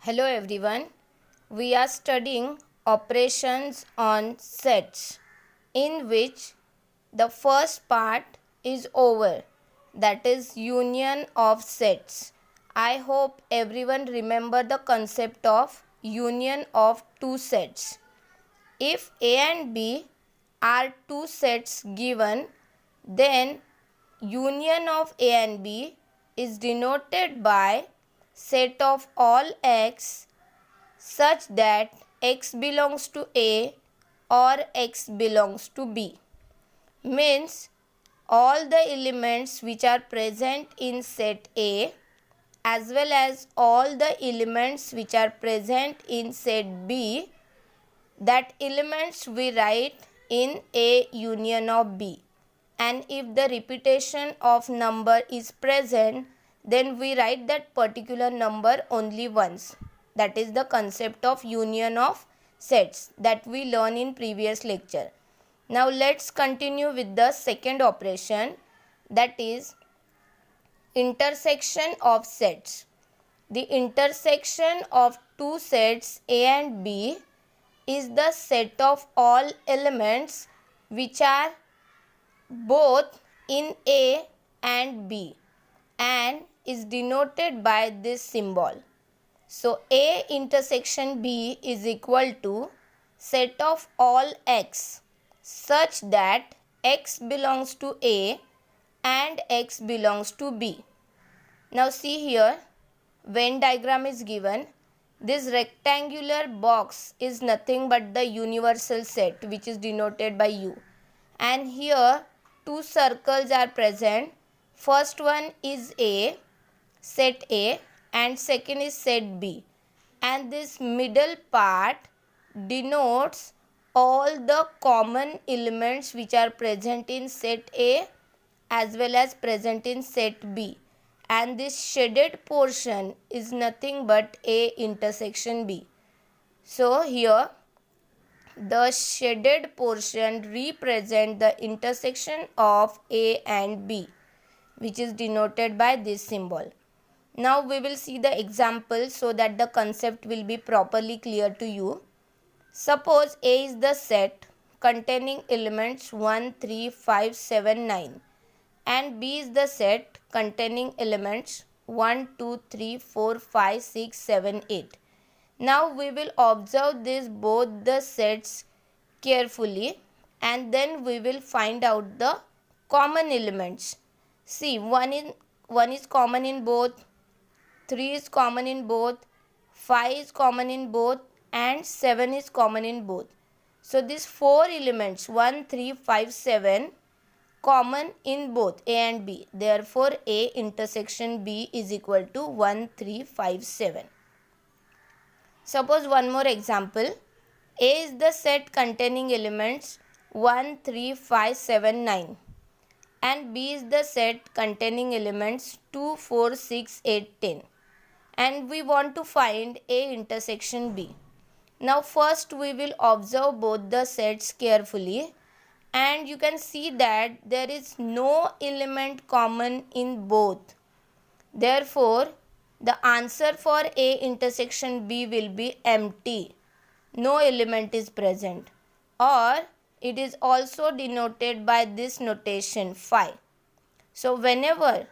Hello everyone. We are studying operations on sets, in which the first part is over, that is union of sets. I hope everyone remember the concept of union of two sets. If A and B are two sets given, then union of A and B is denoted by set of all x such that x belongs to A or x belongs to B. Means all the elements which are present in set A as well as all the elements which are present in set B, that elements we write in A union of B. And if the repetition of number is present, then we write that particular number only once. That is the concept of union of sets that we learn in previous lecture. Now let's continue with the second operation, that is intersection of sets. The intersection of two sets A and B is the set of all elements which are both in A and B and is denoted by this symbol. So A intersection B is equal to set of all x such that x belongs to A and x belongs to B. Now see here, Venn diagram is given. This rectangular box is nothing but the universal set which is denoted by U. And here two circles are present. First one is A, set A, and second is set B. And this middle part denotes all the common elements which are present in set A as well as present in set B. And this shaded portion is nothing but A intersection B. So here the shaded portion represent the intersection of A and B, which is denoted by this symbol. Now we will see the example so that the concept will be properly clear to you. Suppose A is the set containing elements 1, 3, 5, 7, 9 and B is the set containing elements 1, 2, 3, 4, 5, 6, 7, 8. Now we will observe this both the sets carefully and then we will find out the common elements. See, 1 is common in both, 3 is common in both, 5 is common in both and 7 is common in both. So these four elements 1, 3, 5, 7 common in both A and B. Therefore A intersection B is equal to 1, 3, 5, 7. Suppose one more example. A is the set containing elements 1, 3, 5, 7, 9 and B is the set containing elements 2, 4, 6, 8, 10 and we want to find A intersection B. Now first we will observe both the sets carefully and you can see that there is no element common in both. Therefore the answer for A intersection B will be empty. No element is present, or it is also denoted by this notation phi. So whenever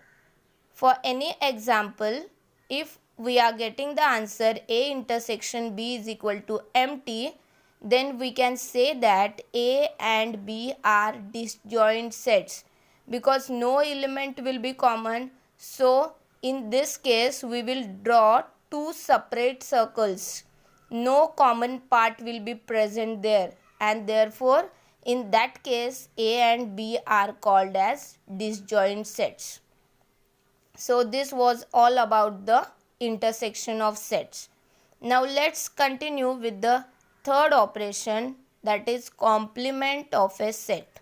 for any example, if we are getting the answer A intersection B is equal to empty, then we can say that A and B are disjoint sets because no element will be common. So in this case we will draw two separate circles. No common part will be present there and therefore in that case A and B are called as disjoint sets. So this was all about the intersection of sets. Now let's continue with the third operation, that is complement of a set.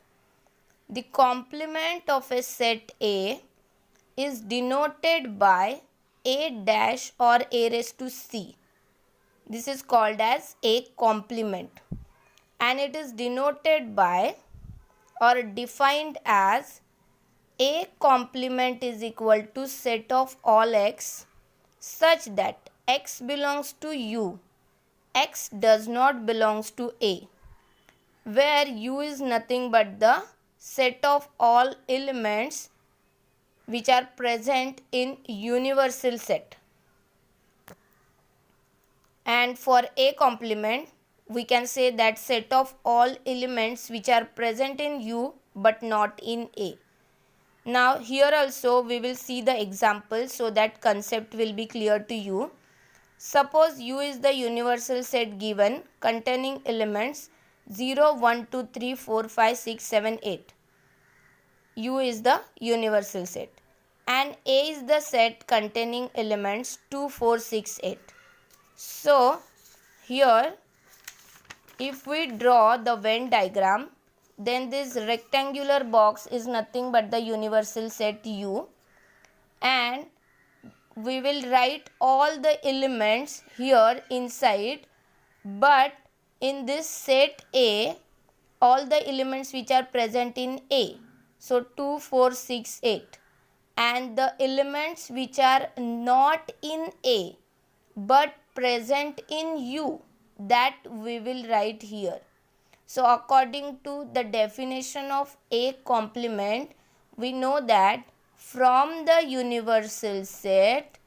The complement of a set A is denoted by A dash or A raised to C. This is called as a complement and it is denoted by or defined as A complement is equal to set of all x such that X belongs to U, X does not belongs to A, where U is nothing but the set of all elements which are present in universal set. And for A complement, we can say that set of all elements which are present in U but not in A. Now here also we will see the example so that concept will be clear to you. Suppose U is the universal set given containing elements 0, 1, 2, 3, 4, 5, 6, 7, 8. U is the universal set and A is the set containing elements 2, 4, 6, 8. So here if we draw the Venn diagram, then this rectangular box is nothing but the universal set U, and we will write all the elements here inside, but in this set A, all the elements which are present in A, so 2, 4, 6, 8, and the elements which are not in A but present in U, that we will write here. So according to the definition of A complement, we know that from the universal set,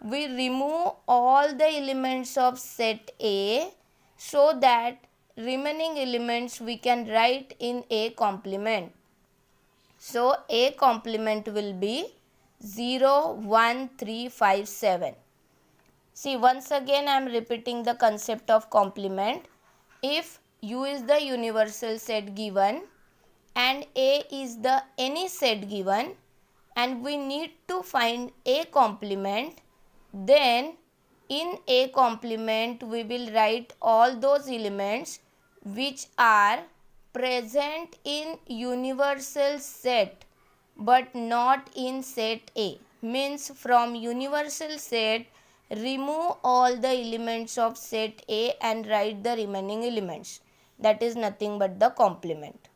we remove all the elements of set A so that remaining elements we can write in A complement. So A complement will be 0, 1, 3, 5, 7. See, once again I am repeating the concept of complement. If U is the universal set given and A is the any set given and we need to find A complement, then in A complement we will write all those elements which are present in universal set but not in set A. Means from universal set, remove all the elements of set A and write the remaining elements. That is nothing but the complement.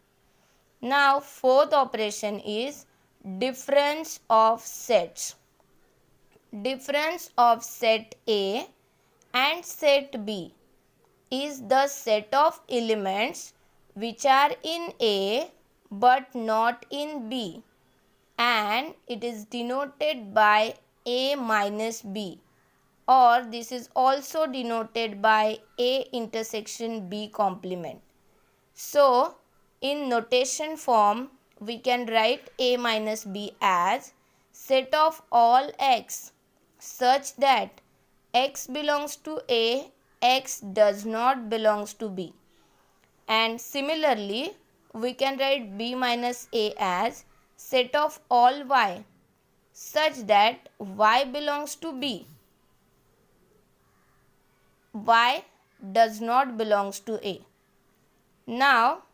Now fourth operation is difference of sets. Difference of set A and set B is the set of elements which are in A but not in B, and it is denoted by A minus B, or this is also denoted by A intersection B complement. So in notation form we can write A minus B as set of all X such that X belongs to A, X does not belongs to B. And similarly we can write B minus A as set of all Y such that Y belongs to B, Y does not belongs to A. Now